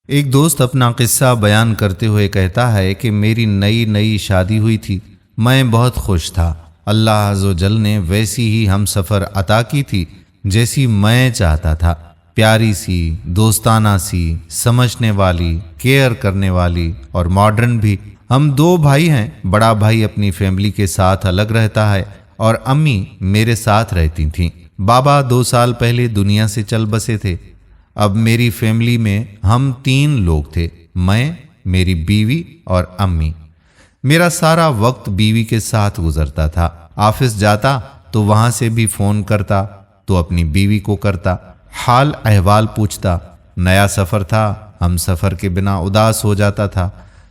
एक दोस्त अपना किस्सा बयान करते हुए कहता है कि मेरी नई नई शादी हुई थी। मैं बहुत खुश था। अल्लाह अज़्ज़ व जल ने वैसी ही हम सफ़र अता की थी जैसी मैं चाहता था। प्यारी सी, दोस्ताना सी, समझने वाली, केयर करने वाली और मॉडर्न भी। हम दो भाई हैं। बड़ा भाई अपनी फैमिली के साथ अलग रहता है और अम्मी मेरे साथ रहती थीं। बाबा 2 साल पहले दुनिया से चल बसे थे। अब मेरी फैमिली में हम 3 लोग थे, मैं, मेरी बीवी और अम्मी। मेरा सारा वक्त बीवी के साथ गुजरता था। ऑफिस जाता तो वहां से भी फोन करता तो अपनी बीवी को करता, हाल अहवाल पूछता। नया सफर था, हम सफर के बिना उदास हो जाता था।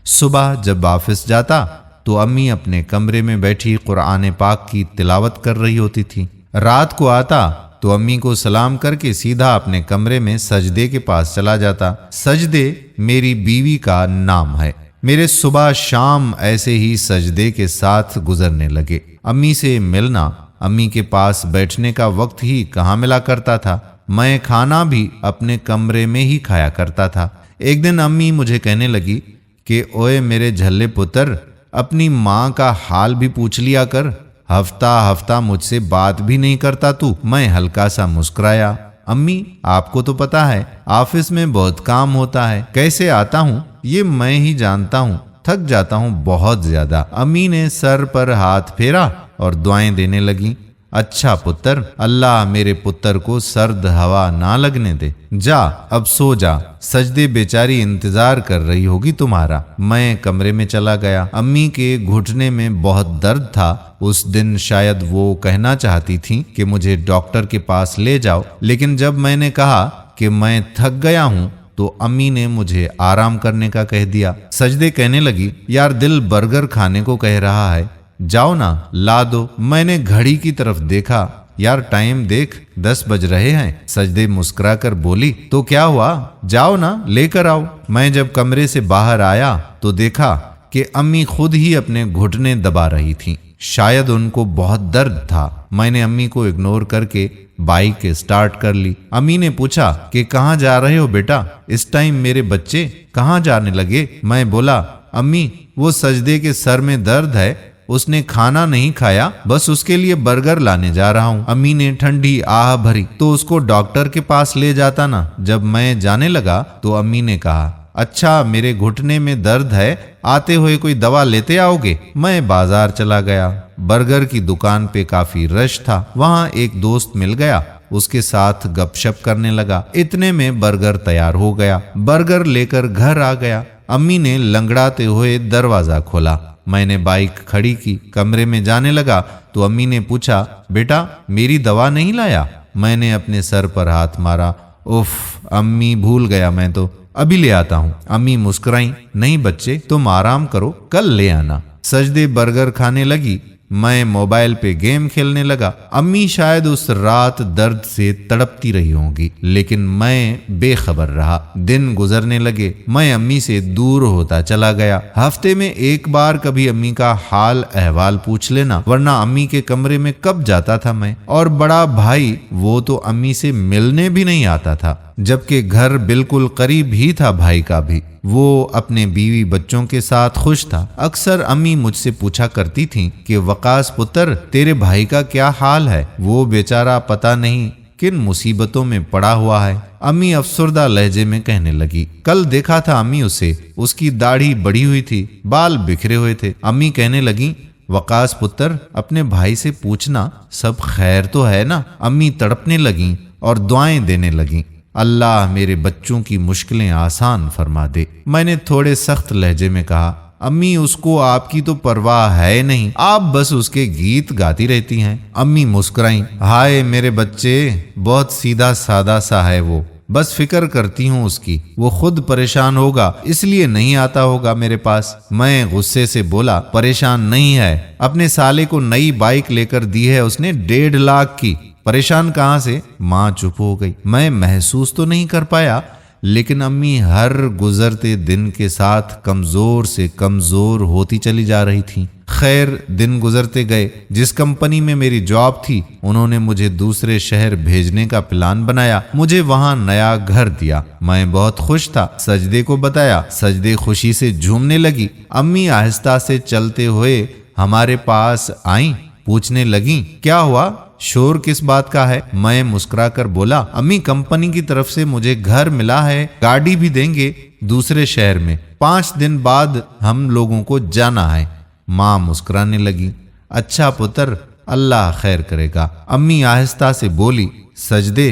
सुबह जब ऑफिस जाता तो अम्मी अपने कमरे में बैठी कुरान पाक की तिलावत कर रही होती थी। रात को आता तो अम्मी को सलाम करके सीधा अपने कमरे में सजदे के पास चला जाता। सजदे मेरी बीवी का नाम है। मेरे सुबह शाम ऐसे ही सजदे के साथ गुजरने लगे। अम्मी से मिलना, अम्मी के पास बैठने का वक्त ही कहाँ मिला करता था। मैं खाना भी अपने कमरे में ही खाया करता था। एक दिन अम्मी मुझे कहने लगी कि ओए मेरे झल्ले पुत्र, अपनी माँ का हाल भी पूछ लिया कर। हफ्ता हफ्ता मुझसे बात भी नहीं करता तू। मैं हल्का सा मुस्कुराया। अम्मी, आपको तो पता है ऑफिस में बहुत काम होता है, कैसे आता हूँ ये मैं ही जानता हूँ, थक जाता हूँ बहुत ज्यादा। अम्मी ने सर पर हाथ फेरा और दुआएं देने लगी। अच्छा पुत्र, अल्लाह मेरे पुत्र को सर्द हवा ना लगने दे। जा अब सो जा, सजदे बेचारी इंतजार कर रही होगी तुम्हारा। मैं कमरे में चला गया। अम्मी के घुटने में बहुत दर्द था। उस दिन शायद वो कहना चाहती थी कि मुझे डॉक्टर के पास ले जाओ, लेकिन जब मैंने कहा कि मैं थक गया हूँ तो अम्मी ने मुझे आराम करने का कह दिया। सजदे कहने लगी, यार दिल बर्गर खाने को कह रहा है, जाओ ना ला दो। मैंने घड़ी की तरफ देखा, यार टाइम देख, 10 बज रहे हैं। सजदे मुस्कुरा कर बोली, तो क्या हुआ, जाओ ना लेकर आओ। मैं जब कमरे से बाहर आया तो देखा कि अम्मी खुद ही अपने घुटने दबा रही थीं। शायद उनको बहुत दर्द था। मैंने अम्मी को इग्नोर करके बाइक स्टार्ट कर ली। अम्मी ने पूछा कि कहाँ जा रहे हो बेटा, इस टाइम मेरे बच्चे कहाँ जाने लगे। मैं बोला, अम्मी वो सजदे के सर में दर्द है, उसने खाना नहीं खाया, बस उसके लिए बर्गर लाने जा रहा हूँ। अम्मी ने ठंडी आह भरी, तो उसको डॉक्टर के पास ले जाता ना। जब मैं जाने लगा तो अम्मी ने कहा, अच्छा मेरे घुटने में दर्द है, आते हुए कोई दवा लेते आओगे। मैं बाजार चला गया। बर्गर की दुकान पे काफी रश था। वहां एक दोस्त मिल गया, उसके साथ गपशप करने लगा। इतने में बर्गर तैयार हो गया। बर्गर लेकर घर आ गया। अम्मी ने लंगड़ाते हुए दरवाजा खोला। मैंने बाइक खड़ी की, कमरे में जाने लगा तो अम्मी ने पूछा, बेटा मेरी दवा नहीं लाया। मैंने अपने सर पर हाथ मारा। उफ अम्मी, भूल गया मैं तो, अभी ले आता हूँ। अम्मी मुस्कुराई, नहीं बच्चे तुम आराम करो, कल ले आना। सजदे बर्गर खाने लगी, मैं मोबाइल पे गेम खेलने लगा। अम्मी शायद उस रात दर्द से तड़पती रही होंगी, लेकिन मैं बेखबर रहा। दिन गुजरने लगे, मैं अम्मी से दूर होता चला गया। हफ्ते में एक बार कभी अम्मी का हाल अहवाल पूछ लेना, वरना अम्मी के कमरे में कब जाता था मैं। और बड़ा भाई, वो तो अम्मी से मिलने भी नहीं आता था, जबकि घर बिल्कुल करीब ही था भाई का भी। वो अपने बीवी बच्चों के साथ खुश था। अक्सर अम्मी मुझसे पूछा करती थीं कि वकास पुत्र, तेरे भाई का क्या हाल है, वो बेचारा पता नहीं किन मुसीबतों में पड़ा हुआ है। अम्मी अफसरदा लहजे में कहने लगी, कल देखा था अम्मी उसे, उसकी दाढ़ी बढ़ी हुई थी, बाल बिखरे हुए थे। अम्मी कहने लगी, वकास पुत्र अपने भाई से पूछना सब खैर तो है ना। अम्मी तड़पने लगी और दुआएं देने लगी, अल्लाह मेरे बच्चों की मुश्किलें आसान फरमा दे। मैंने थोड़े सख्त लहजे में कहा, अम्मी उसको आपकी तो परवाह है नहीं, आप बस उसके गीत गाती रहती हैं। अम्मी मुस्कुराई, हाय मेरे बच्चे, बहुत सीधा सादा सा है वो, बस फिक्र करती हूँ उसकी, वो खुद परेशान होगा इसलिए नहीं आता होगा मेरे पास। मैं गुस्से से बोला, परेशान नहीं है, अपने साले को नई बाइक लेकर दी है उसने 1.5 लाख की, परेशान कहाँ से। माँ चुप हो गई। मैं महसूस तो नहीं कर पाया, लेकिन अम्मी हर गुजरते दिन के साथ कमजोर से कमजोर होती चली जा रही थी। खैर दिन गुजरते गए। जिस कंपनी में मेरी जॉब थी उन्होंने मुझे दूसरे शहर भेजने का प्लान बनाया। मुझे वहां नया घर दिया। मैं बहुत खुश था। सजदे को बताया। सजदे खुशी से झूमने लगी। अम्मी आहिस्ता से चलते हुए हमारे पास आईं। पूछने लगी, क्या हुआ, शोर किस बात का है? मैं मुस्कुराकर बोला, अम्मी कंपनी की तरफ से मुझे घर मिला है, गाड़ी भी देंगे दूसरे शहर में। 5 दिन बाद हम लोगों को जाना है। माँ मुस्कुराने लगी। अच्छा पुत्र, अल्लाह खैर करेगा। अम्मी आहिस्ता से बोली, सजदे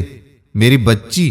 मेरी बच्ची,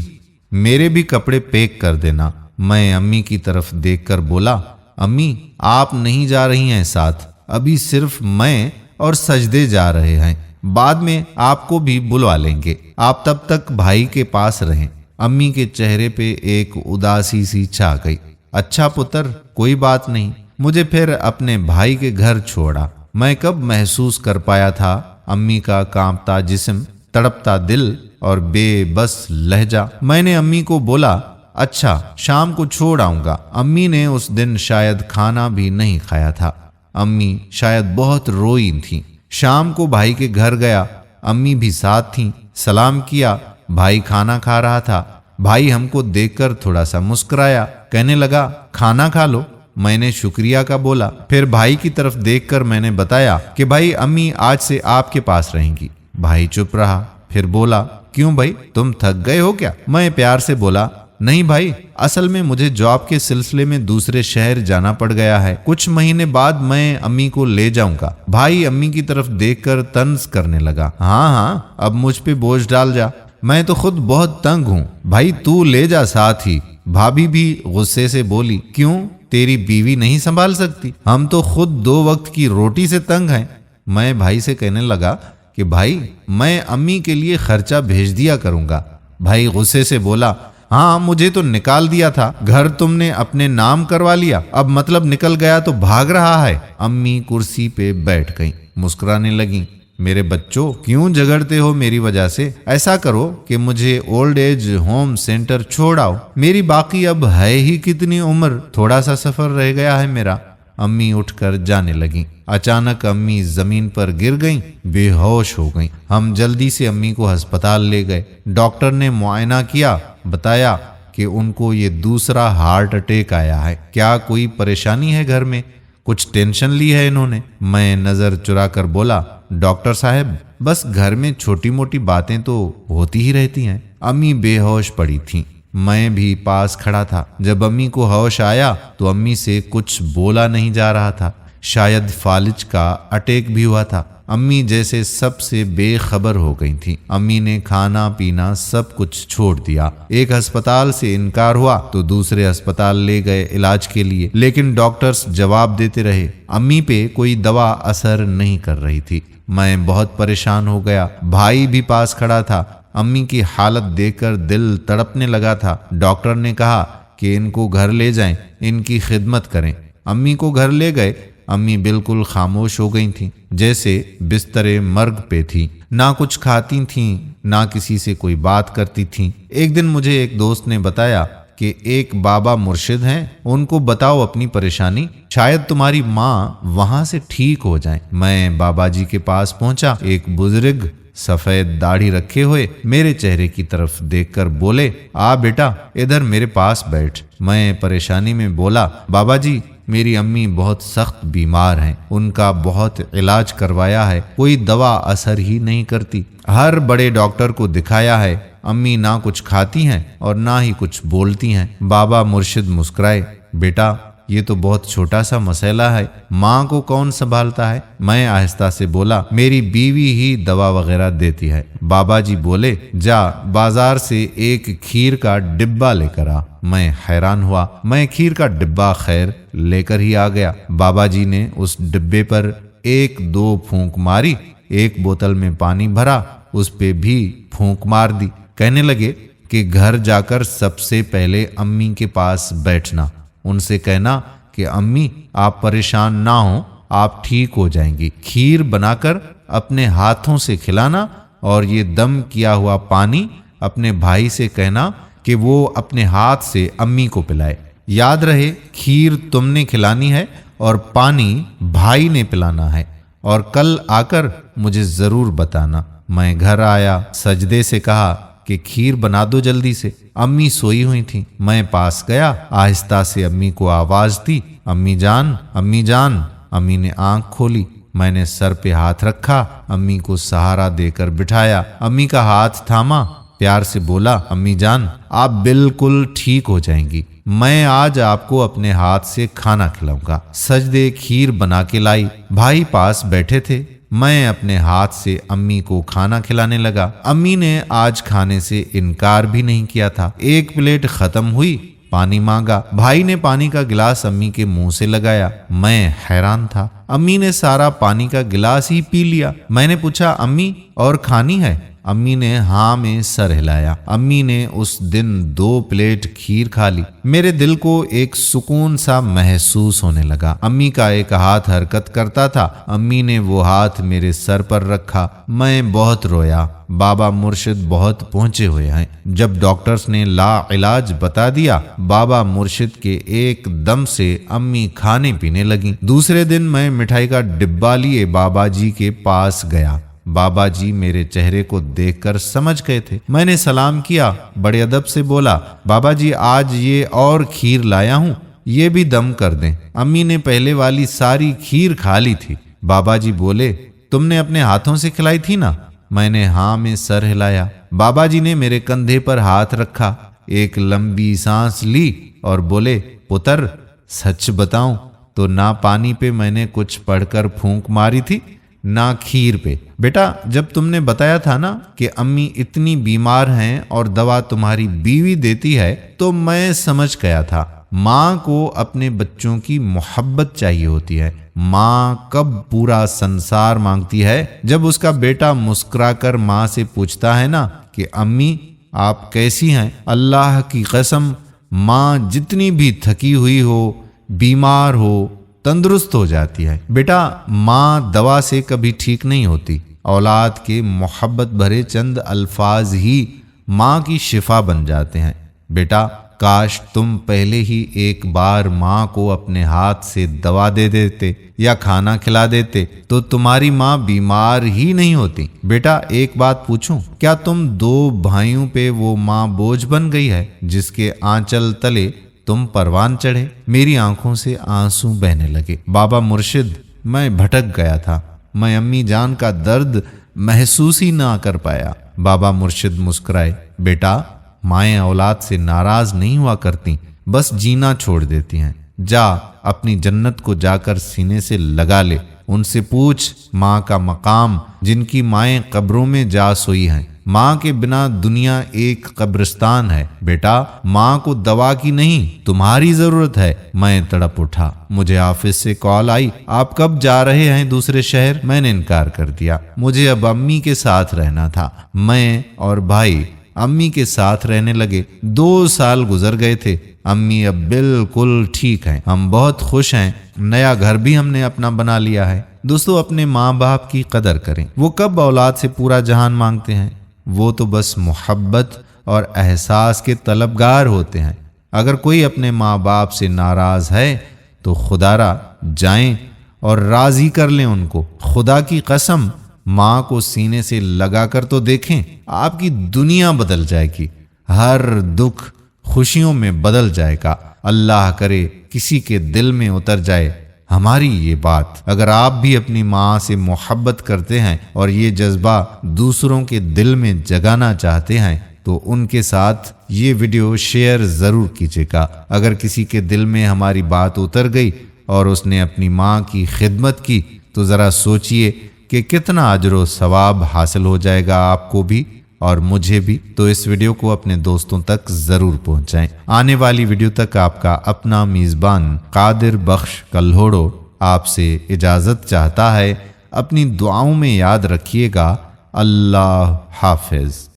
मेरे भी कपड़े पैक कर देना। मैं अम्मी की तरफ देखकर बोला, अम्मी आप नहीं जा रही हैं साथ, अभी सिर्फ मैं और सजदे जा रहे हैं, बाद में आपको भी बुलवा लेंगे। आप तब तक भाई के पास रहें। अम्मी के चेहरे पे एक उदासी सी छा गई। अच्छा पुत्र, कोई बात नहीं। मुझे फिर अपने भाई के घर छोड़ा। मैं कब महसूस कर पाया था अम्मी का कांपता जिस्म, तड़पता दिल और बेबस लहजा। मैंने अम्मी को बोला, अच्छा शाम को छोड़ आऊंगा। अम्मी ने उस दिन शायद खाना भी नहीं खाया था। अम्मी शायद बहुत रोई थी। शाम को भाई के घर गया। अम्मी भी साथ थी। सलाम किया। भाई खाना खा रहा था। भाई हमको देखकर थोड़ा सा मुस्कुराया। कहने लगा, खाना खा लो। मैंने शुक्रिया का बोला। फिर भाई की तरफ देखकर मैंने बताया कि भाई अम्मी आज से आपके पास रहेंगी। भाई चुप रहा। फिर बोला, क्यों भाई, तुम थक गए हो क्या? मैं प्यार से बोला, नहीं भाई, असल में मुझे जॉब के सिलसिले में दूसरे शहर जाना पड़ गया है। कुछ महीने बाद मैं अम्मी को ले जाऊंगा। भाई अम्मी की तरफ देखकर तंज करने लगा। हाँ, अब मुझ पे बोझ डाल जा, मैं तो खुद बहुत तंग हूँ। भाई तू ले जा साथ ही। भाभी भी गुस्से से बोली, क्यों, तेरी बीवी नहीं संभाल सकती? हम तो खुद 2 वक्त की रोटी से तंग हैं। मैं भाई से कहने लगा कि भाई मैं अम्मी के लिए खर्चा भेज दिया करूंगा। भाई गुस्से से बोला, हाँ मुझे तो निकाल दिया था, घर तुमने अपने नाम करवा लिया, अब मतलब निकल गया तो भाग रहा है। अम्मी कुर्सी पे बैठ गई, मुस्कुराने लगी। मेरे बच्चों, क्यों झगड़ते हो मेरी वजह से? ऐसा करो कि मुझे ओल्ड एज होम सेंटर छोड़ आओ। मेरी बाकी अब है ही कितनी उम्र, थोड़ा सा सफर रह गया है मेरा। अम्मी उठकर जाने लगी। अचानक अम्मी जमीन पर गिर गईं, बेहोश हो गईं। हम जल्दी से अम्मी को अस्पताल ले गए। डॉक्टर ने मुआयना किया, बताया कि उनको ये दूसरा हार्ट अटैक आया है। क्या कोई परेशानी है घर में? कुछ टेंशन ली है इन्होंने? मैं नजर चुरा कर बोला, डॉक्टर साहब बस घर में छोटी मोटी बातें तो होती ही रहती हैं। अम्मी बेहोश पड़ी थीं। मैं भी पास खड़ा था। जब अम्मी को होश आया तो अम्मी से कुछ बोला नहीं जा रहा था। शायद फालिज का अटैक भी हुआ था। अम्मी जैसे सबसे बेखबर हो गई थी। अम्मी ने खाना पीना सब कुछ छोड़ दिया। एक अस्पताल से इनकार हुआ तो दूसरे अस्पताल ले गए इलाज के लिए, लेकिन डॉक्टर्स जवाब देते रहे। अम्मी पे कोई दवा असर नहीं कर रही थी। मैं बहुत परेशान हो गया। भाई भी पास खड़ा था। अम्मी की हालत देखकर दिल तड़पने लगा था। डॉक्टर ने कहा कि इनको घर ले जाएं, इनकी खिदमत करें। अम्मी को घर ले गए। अम्मी बिल्कुल खामोश हो गई थीं, जैसे बिस्तरे मर्ग पे थी। ना कुछ खाती थीं, ना किसी से कोई बात करती थीं। एक दिन मुझे एक दोस्त ने बताया कि एक बाबा मुर्शिद हैं, उनको बताओ अपनी परेशानी, शायद तुम्हारी माँ वहां से ठीक हो जाए। मैं बाबा जी के पास पहुंचा। एक बुजुर्ग सफेद दाढ़ी रखे हुए मेरे चेहरे की तरफ देखकर बोले, आ बेटा इधर मेरे पास बैठ। मैं परेशानी में बोला, बाबा जी मेरी अम्मी बहुत सख्त बीमार हैं, उनका बहुत इलाज करवाया है, कोई दवा असर ही नहीं करती। हर बड़े डॉक्टर को दिखाया है, अम्मी ना कुछ खाती हैं और ना ही कुछ बोलती हैं। बाबा मुर्शिद मुस्कुराए, बेटा ये तो बहुत छोटा सा मसला है, माँ को कौन संभालता है? मैं आहिस्ता से बोला, मेरी बीवी ही दवा वगैरह देती है। बाबा जी बोले, जा बाजार से एक खीर का डिब्बा लेकर आ। मैं हैरान हुआ। मैं खीर का डिब्बा खैर लेकर ही आ गया। बाबा जी ने उस डिब्बे पर 1-2 फूंक मारी। एक बोतल में पानी भरा, उस पे भी फूंक मार दी। कहने लगे कि घर जाकर सबसे पहले अम्मी के पास बैठना, उनसे कहना कि अम्मी आप परेशान ना हो, आप ठीक हो जाएंगी। खीर बनाकर अपने हाथों से खिलाना और ये दम किया हुआ पानी अपने भाई से कहना कि वो अपने हाथ से अम्मी को पिलाए। याद रहे खीर तुमने खिलानी है और पानी भाई ने पिलाना है और कल आकर मुझे जरूर बताना। मैं घर आया, सजदे से कहा कि खीर बना दो जल्दी से। अम्मी सोई हुई थी। मैं पास गया, आहिस्ता से अम्मी को आवाज दी, अम्मी जान, अम्मी जान। अम्मी ने आंख खोली। मैंने सर पे हाथ रखा, अम्मी को सहारा देकर बिठाया, अम्मी का हाथ थामा, प्यार से बोला, अम्मी जान आप बिल्कुल ठीक हो जाएंगी, मैं आज आपको अपने हाथ से खाना खिलाऊंगा। सजदे खीर बना के लाई। भाई पास बैठे थे। मैं अपने हाथ से अम्मी को खाना खिलाने लगा। अम्मी ने आज खाने से इनकार भी नहीं किया था। एक प्लेट खत्म हुई, पानी मांगा। भाई ने पानी का गिलास अम्मी के मुंह से लगाया। मैं हैरान था। अम्मी ने सारा पानी का गिलास ही पी लिया। मैंने पूछा, अम्मी और खानी है? अम्मी ने हाँ में सर हिलाया। अम्मी ने उस दिन 2 प्लेट खीर खा ली। मेरे दिल को एक सुकून सा महसूस होने लगा। अम्मी का एक हाथ हरकत करता था। अम्मी ने वो हाथ मेरे सर पर रखा। मैं बहुत रोया। बाबा मुर्शिद बहुत पहुंचे हुए हैं। जब डॉक्टर्स ने ला इलाज बता दिया, बाबा मुर्शिद के एक दम से अम्मी खाने पीने लगी। दूसरे दिन मैं मिठाई का डिब्बा लिए बाबा जी के पास गया। बाबा जी मेरे चेहरे को देखकर समझ गए थे। मैंने सलाम किया, बड़े अदब से बोला, बाबा जी आज ये और खीर लाया हूँ, ये भी दम कर दें। अम्मी ने पहले वाली सारी खीर खा ली थी। बाबा जी बोले, तुमने अपने हाथों से खिलाई थी ना? मैंने हाँ में सर हिलाया। बाबा जी ने मेरे कंधे पर हाथ रखा, एक लंबी सांस ली और बोले, पुत्र सच बताऊं तो ना पानी पे मैंने कुछ पढ़कर फूंक मारी थी, ना खीर पे। बेटा जब तुमने बताया था ना कि अम्मी इतनी बीमार हैं और दवा तुम्हारी बीवी देती है, तो मैं समझ गया था माँ को अपने बच्चों की मोहब्बत चाहिए होती है। माँ कब पूरा संसार मांगती है? जब उसका बेटा मुस्कुराकर माँ से पूछता है ना कि अम्मी आप कैसी हैं। अल्लाह की कसम माँ जितनी भी थकी हुई हो, बीमार हो, तंदुरुस्त हो जाती है। बेटा माँ दवा से कभी ठीक नहीं होती। औलाद के मोहब्बत भरे चंद अल्फाज ही माँ की शिफा बन जाते हैं। बेटा काश तुम पहले ही एक बार माँ को अपने हाथ से दवा दे देते या खाना खिला देते तो तुम्हारी माँ बीमार ही नहीं होती। बेटा एक बात पूछूं, क्या तुम 2 भाइयों पे वो माँ बोझ बन गई है जिसके आंचल तले तुम परवान चढ़े? मेरी आंखों से आंसू बहने लगे। बाबा मुर्शिद मैं भटक गया था। मैं अम्मी जान का दर्द महसूस ही ना कर पाया। बाबा मुर्शिद मुस्कुराए, बेटा माएँ औलाद से नाराज नहीं हुआ करती, बस जीना छोड़ देती हैं। जा अपनी जन्नत को जाकर सीने से लगा ले। उनसे पूछ माँ का मकाम, जिनकी माएँ कब्रों में जा सोई हैं। माँ के बिना दुनिया एक कब्रिस्तान है। बेटा माँ को दवा की नहीं तुम्हारी जरूरत है। मैं तड़प उठा। मुझे ऑफिस से कॉल आई, आप कब जा रहे हैं दूसरे शहर? मैंने इनकार कर दिया। मुझे अब अम्मी के साथ रहना था। मैं और भाई अम्मी के साथ रहने लगे। 2 साल गुजर गए थे। अम्मी अब बिल्कुल ठीक हैं। हम बहुत खुश हैं। नया घर भी हमने अपना बना लिया है। दोस्तों अपने माँ बाप की कदर करें। वो कब औलाद से पूरा जहान मांगते हैं, वो तो बस मोहब्बत और एहसास के तलबगार होते हैं। अगर कोई अपने माँ बाप से नाराज है तो खुदारा जाएं और राजी कर लें उनको। खुदा की कसम माँ को सीने से लगाकर तो देखें, आपकी दुनिया बदल जाएगी। हर दुख खुशियों में बदल जाएगा। अल्लाह करे किसी के दिल में उतर जाए हमारी ये बात। अगर आप भी अपनी माँ से मोहब्बत करते हैं और ये जज्बा दूसरों के दिल में जगाना चाहते हैं तो उनके साथ ये वीडियो शेयर ज़रूर कीजिएगा। अगर किसी के दिल में हमारी बात उतर गई और उसने अपनी माँ की खिदमत की तो ज़रा सोचिए कि कितना अजर सवाब हासिल हो जाएगा आपको भी और मुझे भी। तो इस वीडियो को अपने दोस्तों तक जरूर पहुंचाएं। आने वाली वीडियो तक आपका अपना मेज़बान कादिर बख्श कल्होड़ो आपसे इजाज़त चाहता है। अपनी दुआओं में याद रखिएगा। अल्लाह हाफिज।